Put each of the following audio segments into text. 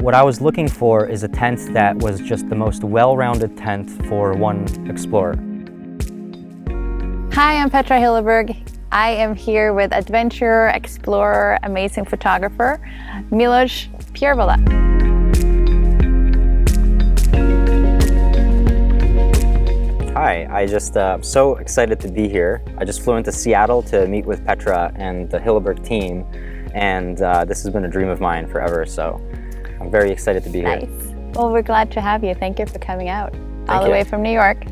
What I was looking for is a tent that was just the most well-rounded tent for one explorer. Hi, I'm Petra Hilleberg. I am here with adventurer, explorer, amazing photographer, Milos Piervola. Hi, I'm so excited to be here. I just flew into Seattle to meet with Petra and the Hilleberg team, and this has been a dream of mine forever, so I'm very excited to be here. Nice. Well, we're glad to have you. Thank you for coming out all the way from New York.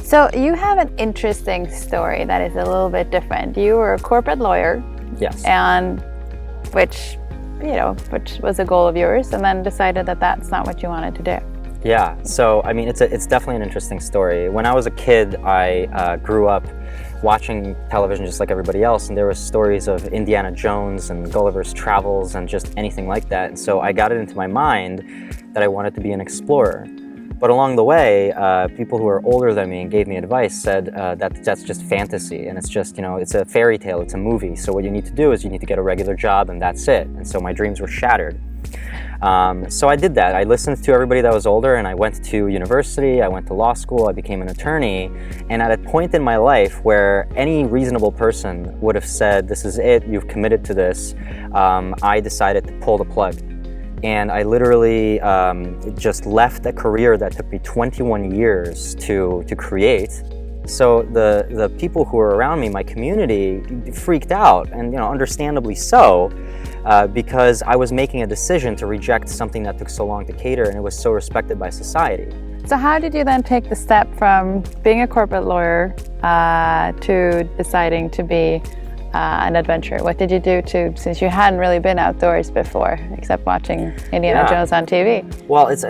So you have an interesting story that is a little bit different. You were a corporate lawyer. Yes. And which was a goal of yours, and then decided that that's not what you wanted to do. Yeah, so I mean, it's definitely an interesting story. When I was a kid, I grew up watching television just like everybody else, and there were stories of Indiana Jones and Gulliver's Travels and just anything like that. And so I got it into my mind that I wanted to be an explorer. But along the way, people who are older than me and gave me advice said that's just fantasy, and it's just, it's a fairy tale, it's a movie. So what you need to do is you need to get a regular job, and that's it. And so my dreams were shattered. So I did that. I listened to everybody that was older, and I went to university, I went to law school, I became an attorney. And at a point in my life where any reasonable person would have said, this is it, you've committed to this, I decided to pull the plug. And I literally just left a career that took me 21 years to create. So the people who were around me, my community, freaked out, and understandably so, because I was making a decision to reject something that took so long to cater, and it was so respected by society. So how did you then take the step from being a corporate lawyer to deciding to be an adventurer? What did you do since you hadn't really been outdoors before, except watching Indiana Jones on TV? Well, it's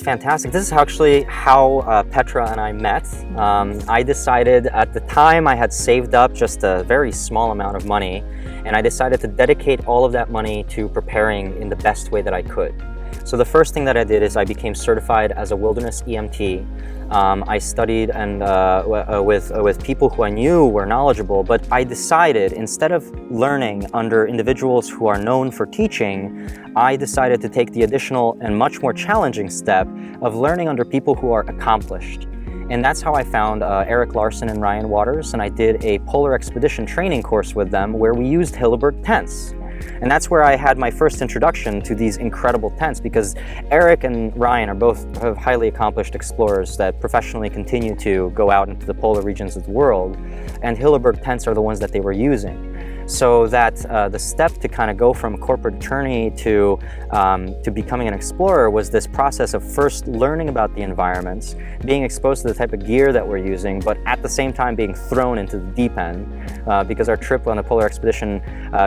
fantastic. This is actually how Petra and I met. I decided at the time I had saved up just a very small amount of money, and I decided to dedicate all of that money to preparing in the best way that I could. So the first thing that I did is I became certified as a wilderness EMT. I studied and with people who I knew were knowledgeable, but I decided, instead of learning under individuals who are known for teaching, I decided to take the additional and much more challenging step of learning under people who are accomplished. And that's how I found Erik Larson and Ryan Waters, and I did a polar expedition training course with them where we used Hilleberg tents. And that's where I had my first introduction to these incredible tents, because Erik and Ryan are both highly accomplished explorers that professionally continue to go out into the polar regions of the world, and Hilleberg tents are the ones that they were using. So that the step to kind of go from corporate attorney to becoming an explorer was this process of first learning about the environments, being exposed to the type of gear that we're using, but at the same time being thrown into the deep end, because our trip on the polar expedition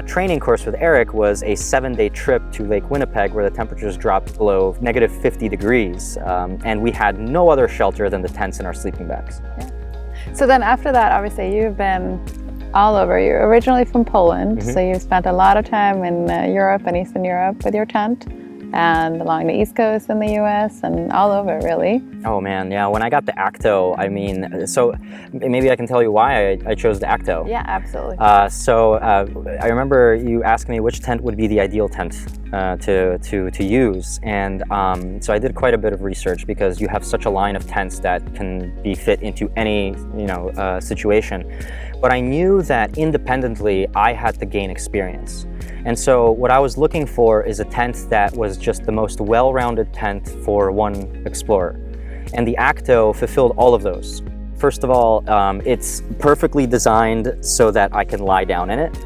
training course with Erik was a 7-day trip to Lake Winnipeg, where the temperatures dropped below negative 50 degrees, and we had no other shelter than the tents in our sleeping bags. Yeah. So then after that, obviously you've been all over. You're originally from Poland, so you spent a lot of time in Europe and Eastern Europe with your tent, and along the East Coast in the US, and all over, really. Oh man, yeah. When I got the Acto, I mean, so maybe I can tell you why I chose the Acto. Yeah, absolutely. I remember you asking me which tent would be the ideal tent to use, and so I did quite a bit of research, because you have such a line of tents that can be fit into any situation. But I knew that independently I had to gain experience. And so what I was looking for is a tent that was just the most well-rounded tent for one explorer. And the Acto fulfilled all of those. First of all, it's perfectly designed so that I can lie down in it.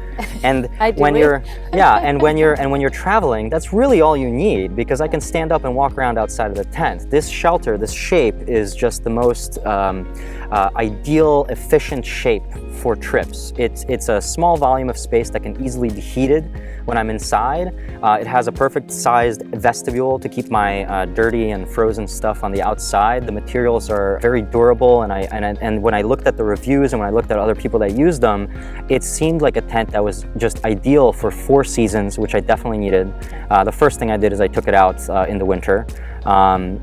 And when you're traveling, that's really all you need, because I can stand up and walk around outside of the tent. This shelter, this shape, is just the most ideal, efficient shape for trips. It's a small volume of space that can easily be heated when I'm inside. It has a perfect sized vestibule to keep my dirty and frozen stuff on the outside. The materials are very durable, and when I looked at the reviews and when I looked at other people that used them, it seemed like a tent that was just ideal for 4 seasons, which I definitely needed. The first thing I did is I took it out in the winter.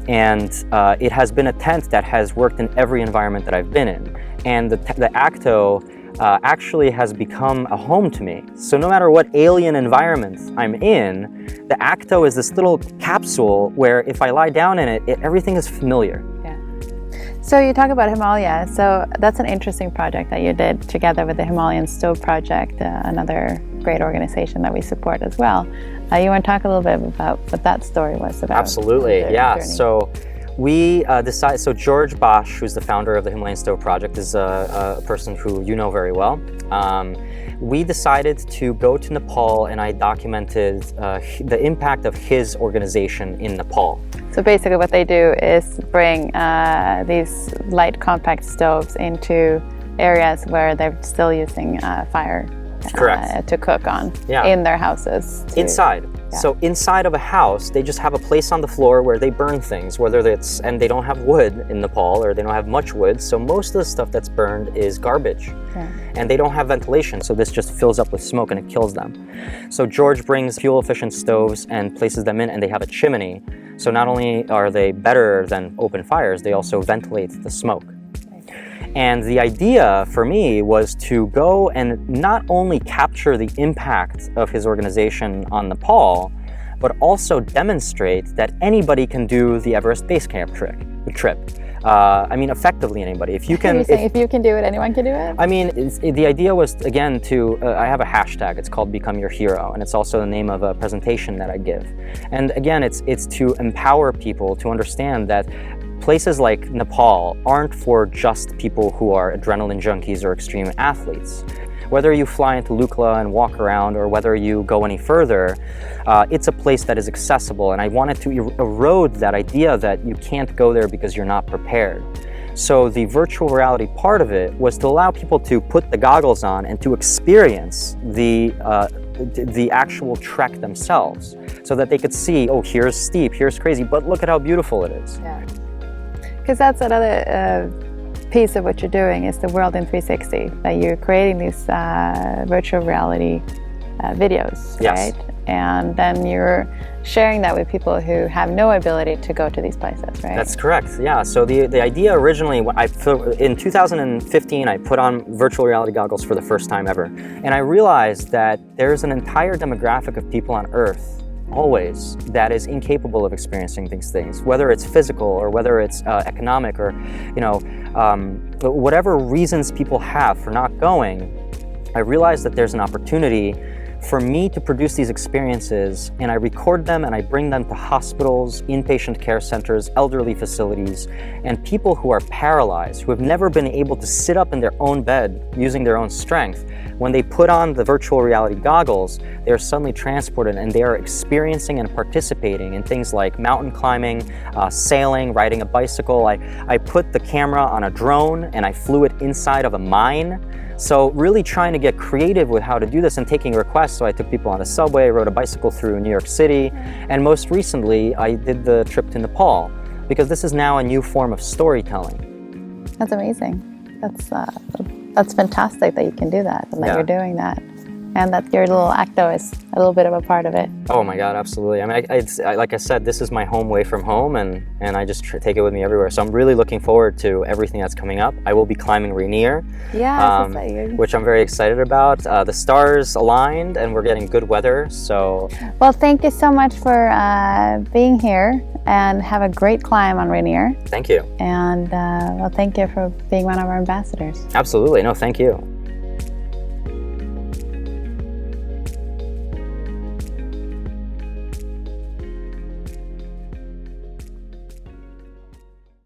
It has been a tent that has worked in every environment that I've been in. And the Acto actually has become a home to me. So no matter what alien environment I'm in, the Acto is this little capsule where if I lie down in it, everything is familiar. Yeah. So you talk about Himalaya. So that's an interesting project that you did together with the Himalayan Stove Project, another great organization that we support as well. You want to talk a little bit about what that story was about? Absolutely, yeah. Journey. So we decided, so George Bosch, who's the founder of the Himalayan Stove Project, is a person who you know very well. We decided to go to Nepal, and I documented the impact of his organization in Nepal. So basically what they do is bring these light compact stoves into areas where they're still using fire to cook on in their houses. Inside. Yeah. So inside of a house, they just have a place on the floor where they burn things, and they don't have wood in Nepal, or they don't have much wood. So most of the stuff that's burned is garbage. Yeah. And they don't have ventilation, so this just fills up with smoke and it kills them. So George brings fuel-efficient stoves and places them in, and they have a chimney. So not only are they better than open fires, they also ventilate the smoke. And the idea for me was to go and not only capture the impact of his organization on Nepal, but also demonstrate that anybody can do the Everest Base Camp trip. I mean, effectively anybody. If you can do it, anyone can do it? I mean, the idea was, again, I have a hashtag. It's called Become Your Hero, and it's also the name of a presentation that I give. And again, it's to empower people to understand that places like Nepal aren't for just people who are adrenaline junkies or extreme athletes. Whether you fly into Lukla and walk around, or whether you go any further, it's a place that is accessible. And I wanted to erode that idea that you can't go there because you're not prepared. So the virtual reality part of it was to allow people to put the goggles on and to experience the actual trek themselves, so that they could see, oh, here's steep, here's crazy, but look at how beautiful it is. Yeah. Because that's another piece of what you're doing, is the World in 360, that you're creating these virtual reality videos, yes. Right? And then you're sharing that with people who have no ability to go to these places, right? That's correct, yeah. So the idea originally, in 2015, I put on virtual reality goggles for the first time ever. And I realized that there's an entire demographic of people on Earth always that is incapable of experiencing these things, whether it's physical or whether it's economic, or whatever reasons people have for not going. I realized that there's an opportunity for me to produce these experiences, and I record them and I bring them to hospitals, inpatient care centers, elderly facilities, and people who are paralyzed, who have never been able to sit up in their own bed using their own strength. When they put on the virtual reality goggles, they are suddenly transported, and they are experiencing and participating in things like mountain climbing, sailing, riding a bicycle. I put the camera on a drone and I flew it inside of a mine. So really trying to get creative with how to do this and taking requests. So I took people on the subway, rode a bicycle through New York City, and most recently I did the trip to Nepal, because this is now a new form of storytelling. That's amazing. That's fantastic that you can do that, and that you're doing that, and that your little Acto is a little bit of a part of it. Oh my God, absolutely. I mean, like I said, this is my home away from home, and I just take it with me everywhere. So I'm really looking forward to everything that's coming up. I will be climbing Rainier, which I'm very excited about. The stars aligned, and we're getting good weather. So, well, thank you so much for being here, and have a great climb on Rainier. Thank you. And well, thank you for being one of our ambassadors. Absolutely. No, thank you.